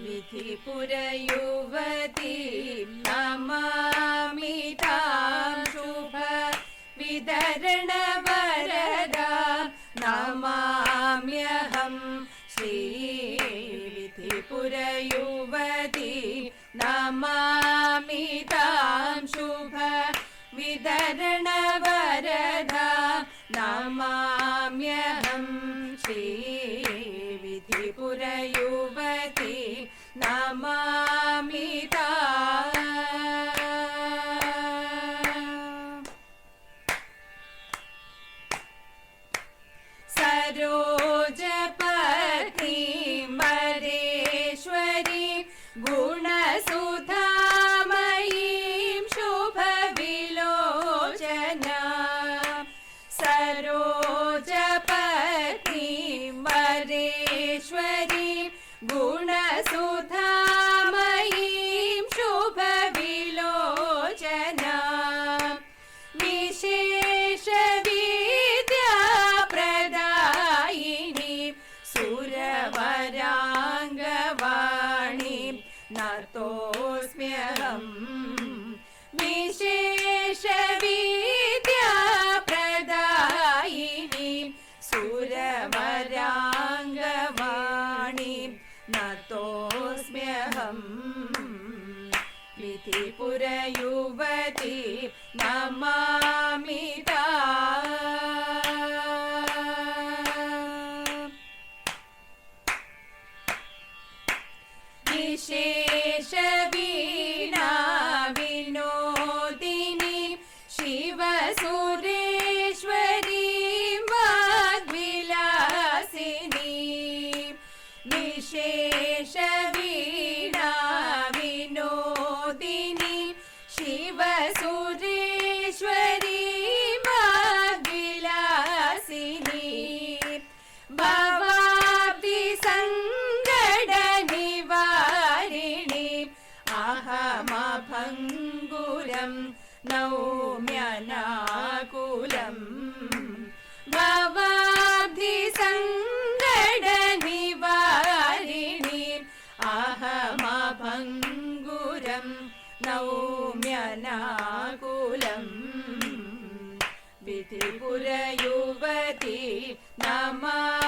विधिपुरयुवती नमामि तां शुभ वितरणवरदा नमाम्यहं श्रीविधिपुरयुवती नमामि तां शुभ वितरणवरदा नमाम्यहं श्रीविधिपुरयुवती नमामि सरोजपत्नीं वरेश्वरीं गुणसुधामयीं शुभविलोचना सरोजपत्नीं वरेश्वरीं गुणसुधामयीं शुभविलोचना विशेषविद्याप्रदायिनीं सुरवराङ्गवाणीं नतोऽस्म्यहं विशेषविद्याप्रदायिनीं सुरवराङ्गवाणीं नतोऽस्म्यहं विधिपुरयुवती नमामि विशेषवीणा विनोदिनीं शिवसुरेश्वरीं वाग्विलासिनीं विशेषवीणा विनोदिनीं शिवसुरेश्वरीं वाग्विलासिनीं भवाब्धिसङ्कटनिवारिणीं अहमभङ्गुरं नौम्यनाकुलं भवाब्धिसङ्कटनिवारिणीं अहमभङ्गुरं नौम्यनाकुलं विधिपुरयुवती नमामि